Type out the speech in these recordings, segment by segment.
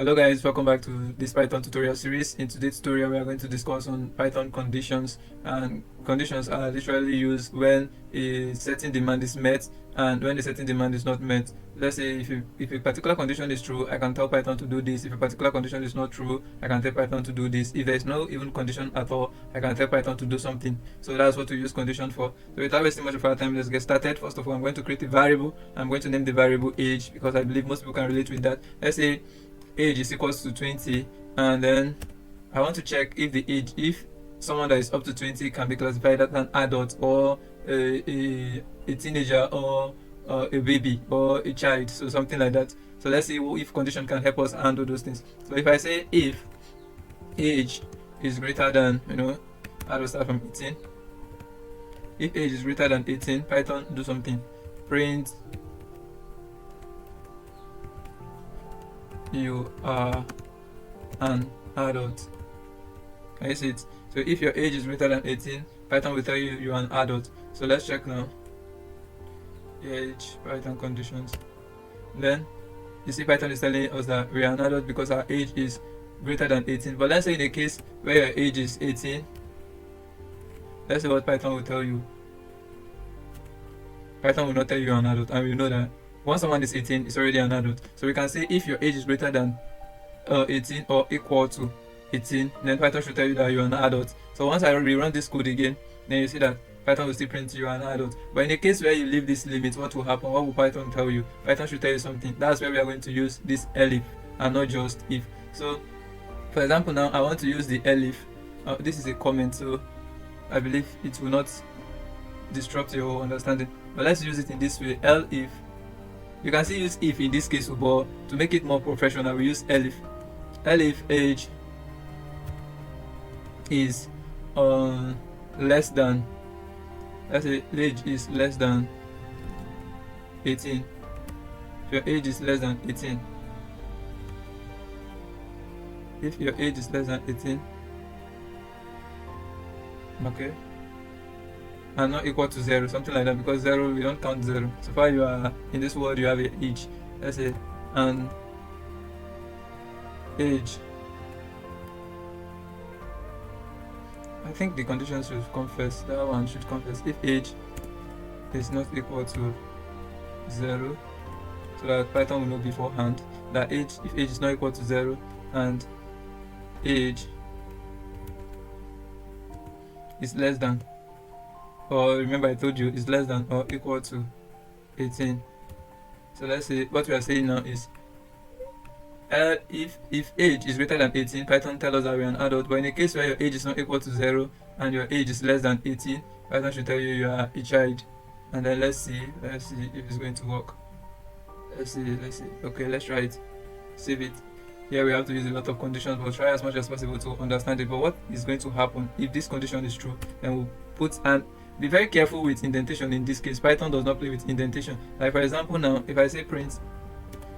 Hello guys, welcome back to this Python tutorial series. In today's tutorial we are going to discuss on Python conditions, and conditions are literally used when a certain demand is met and when a certain demand is not met. Let's say if a particular condition is true, I can tell Python to do this. If a particular condition is not true, I can tell Python to do this. If there is no even condition at all, I can tell Python to do something. So that's what we use condition for. So without wasting much of our time, let's get started. First of all, I'm going to create a variable. I'm going to name the variable age because I believe most people can relate with that. Let's say age is equals to 20, and then I want to check if someone that is up to 20 can be classified as an adult or a teenager or a baby or a child, so something like that. So let's see if condition can help us handle those things. So if I say if age is greater than, I will start from 18. If age is greater than 18, Python do something. Print you are an adult. Can you see it? So if your age is greater than 18, Python will tell you you are an adult. So let's check now. Age, Python conditions. Then you see Python is telling us that we are an adult because our age is greater than 18. But let's say in a case where your age is 18, let's see what Python will tell you. Python will not tell you you're an adult, and we know that once someone is 18, it's already an adult. So we can say if your age is greater than 18 or equal to 18, then Python should tell you that you're an adult. So once I rerun this code again, then you see that Python will still print you're an adult. But in the case where you leave this limit, what will happen? What will Python tell you? Python should tell you something. That's where we are going to use this elif and not just if. So for example, now I want to use the elif. This is a comment, so I believe it will not disrupt your understanding. But let's use it in this way. Elif. You can still use if in this case, but to make it more professional, we use elif. Elif age is less than, let's say age is less than 18. If your age is less than 18, if your age is less than 18, okay, and not equal to 0, something like that, because 0, we don't count 0. So far you are in this world, you have an age, let's say an age. I think the condition should come first. That one should come first. If age is not equal to 0, so that Python will know beforehand that age, if age is not equal to 0 and age is less than, or remember I told you is less than or equal to 18. So let's say what we are saying now is if age is greater than 18, Python tells us that we're an adult. But in a case where your age is not equal to 0 and your age is less than 18, Python should tell you you are a child. And then let's see if it's going to work. Let's see. Okay, let's try it. Save it. Here we have to use a lot of conditions, but try as much as possible to understand it. But what is going to happen if this condition is true? Then we'll put, and be very careful with indentation. In this case, Python does not play with indentation. Like for example, now if I say print,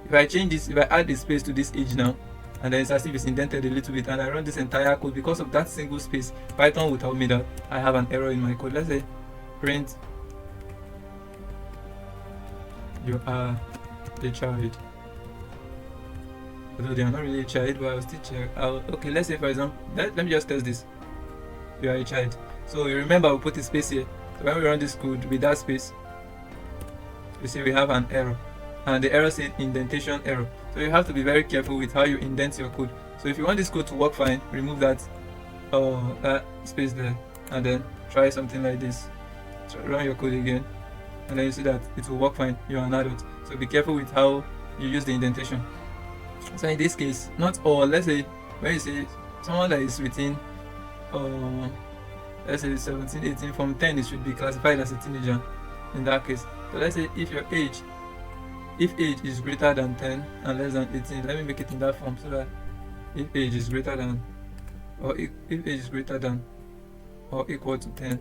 if I change this, if I add the space to this age now, and then it's as if it's indented a little bit, and I run this entire code, because of that single space, Python will tell me that I have an error in my code. Let's say print you are a child. Although they are not really a child, but I'll still check. Okay, let's say for example, let me just test this. You are a child. So you remember we put a space here. So when we run this code with that space, you see we have an error. And the error says indentation error. So you have to be very careful with how you indent your code. So if you want this code to work fine, remove that space there, and then try something like this. So run your code again, and then you see that it will work fine. You are an adult. So be careful with how you use the indentation. So in this case, not all. Let's say when you say someone that is within let's say 17, 18, from 10 it should be classified as a teenager in that case. So let's say if age is greater than 10 and less than 18, let me make it in that form so that if age is greater than, or if age is greater than or equal to 10,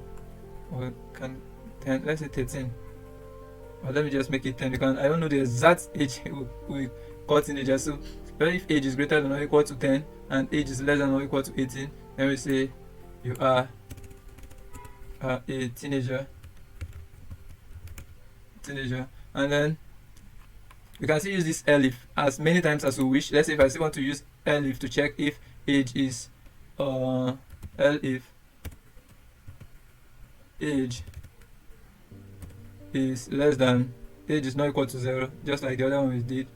or can 10, let's say 13, or let me just make it 10 because I don't know the exact age we call teenager. So if age is greater than or equal to 10 and age is less than or equal to 18, then we say you are a teenager, and then We can still use this elif as many times as we wish. Let's say if I still want to use elif to check if age is elif age is less than, age is not equal to 0, just like the other one we did,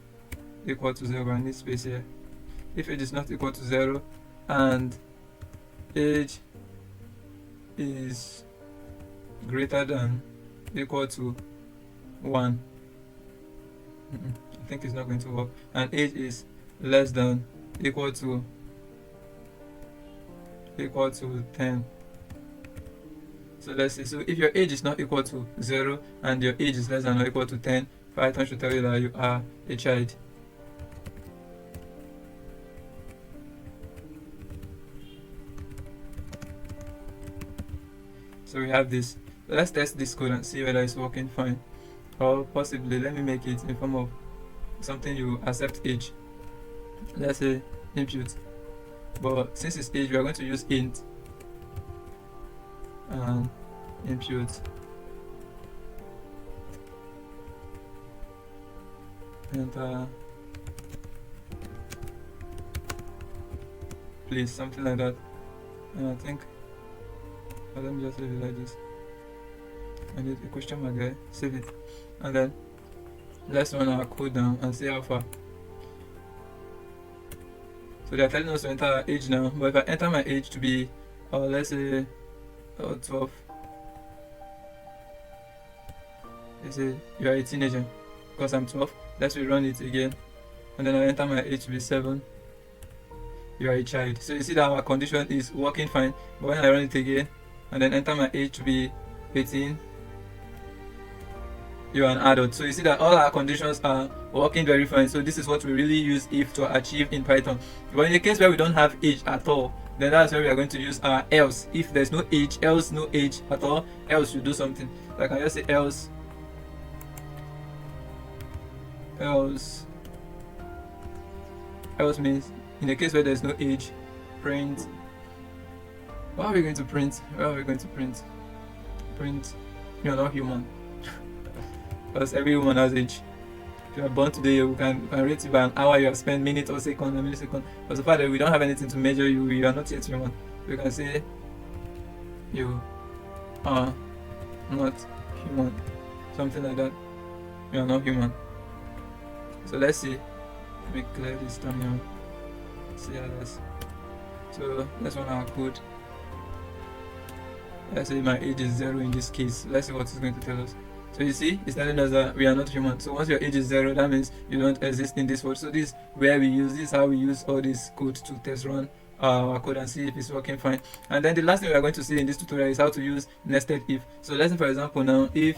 equal to 0, I need space here. If age is not equal to 0 and age is greater than equal to 1, I think it's not going to work, and age is less than equal to 10. So let's see, so if your age is not equal to 0 and your age is less than or equal to 10, Python should tell you that you are a child. So we have this. Let's test this code and see whether it's working fine, or possibly let me make it in form of something you accept age. Let's say input, but since it's age we are going to use int and input enter, please, something like that. And I think, let me just leave it like this. I need a question mark there, save it, and then let's run our code down and see how far. So they are telling us to enter our age now, but if I enter my age to be let's say 12, they say you are a teenager because I'm 12. Let's rerun it again, and then I enter my age to be 7, you are a child. So you see that our condition is working fine, but when I run it again and then enter my age to be 18, you are an adult. So you see that all our conditions are working very fine. So this is what we really use if to achieve in Python. But in the case where we don't have age at all, then that's where we are going to use our else. If there's no age, else no age at all, else you do something. So I can just say else means in the case where there's no age, print. What are we going to print? Print you're not human. Because every human has age. If you are born today, we can rate you by an hour you have spent, minute or second or millisecond. But so far that we don't have anything to measure you, you are not yet human. We can say you are not human, something like that. You are not human. So let's see. Let me clear this terminal. CLS. So let's run our code. Let's say my age is 0 in this case. Let's see what it's going to tell us. So you see, it's telling us that we are not human. So once your age is 0, that means you don't exist in this world. So this is where we use this, how we use all this code to test run our code and see if it's working fine. And then the last thing we are going to see in this tutorial is how to use nested if. So let's say for example now if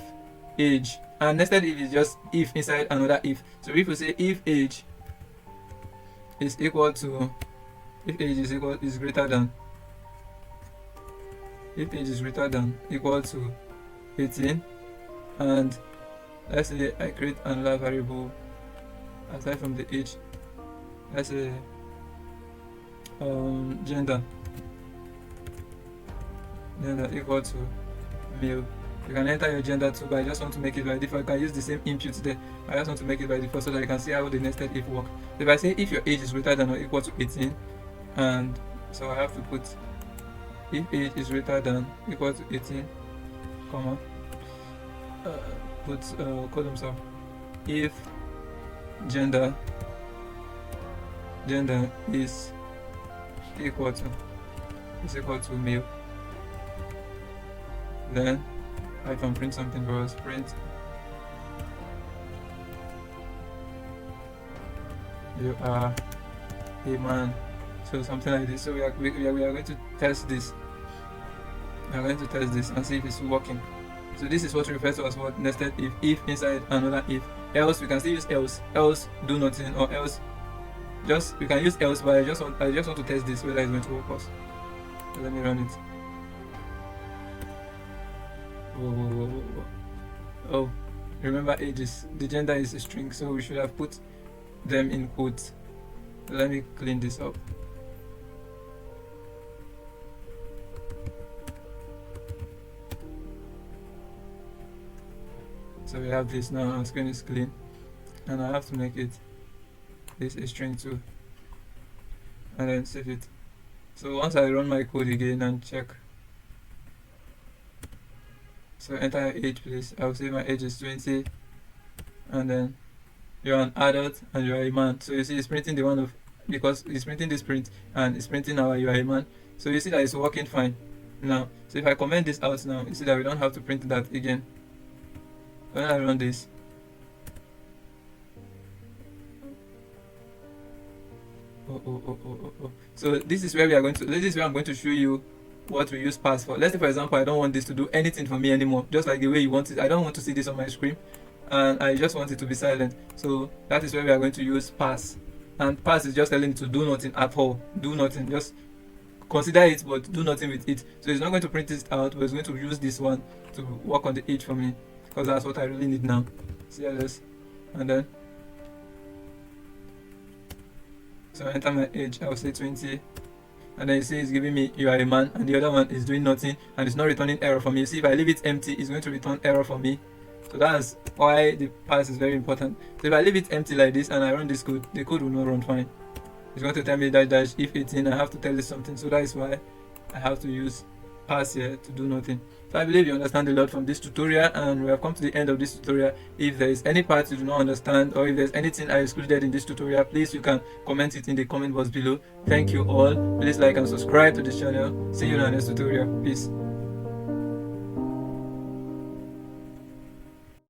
age, and nested if is just if inside another if. So if we say if age is equal to, if age is greater than, if age is greater than equal to 18, and let's say I create another variable aside from the age, let's say gender equal to male. You can enter your gender too, but I just want to make it by default. I can use the same input there. I just want to make it by default so that you can see how the nested if work. So if I say if your age is greater than or equal to 18, and so I have to put if age is greater than equal to 18, comma, put column sub, if gender is equal to male, then I can print something for us. Print you are a man. So something like this. So we are going to test this. We are going to test this and see if it's working. So this is what we refer to as what nested if inside another if. Else we can still use else do nothing, or else just we can use else, but I just want to test this whether it's going to work for us. So let me run it. Whoa. Oh, remember ages, the gender is a string, so we should have put them in quotes. Let me clean this up. So we have this now, our screen is clean. and I have to make it this a string too, and then save it. So once I run my code again and check, so enter your age please. I'll say my age is 20, and then you're an adult and you are a man. So you see it's printing the one of, because it's printing this print and it's printing our you are a man. So you see that it's working fine now. So if I comment this out now, you see that we don't have to print that again. When I run this, so this is where we are going to, this is where I'm going to show you what we use pass for. Let's say for example I don't want this to do anything for me anymore, just like the way you want it. I don't want to see this on my screen and I just want it to be silent. So that is where we are going to use pass, and pass is just telling it to do nothing at all. Do nothing, just consider it but do nothing with it. So it's not going to print this out, but it's going to use this one to work on the age for me, because that's what I really need now. CLS, and then so I enter my age, I will say 20, and then you see it's giving me you are a man, and the other one is doing nothing and it's not returning error for me. You see if I leave it empty, it's going to return error for me. So that's why the pass is very important. So if I leave it empty like this and I run this code, the code will not run fine. It's going to tell me dash if 18, I have to tell it something. So that is why I have to use pass here to do nothing. So I believe you understand a lot from this tutorial, and we have come to the end of this tutorial. If there is any part you do not understand, or if there's anything I excluded in this tutorial, please you can comment it in the comment box below. Thank you all. Please like and subscribe to this channel. See you in our next tutorial. Peace.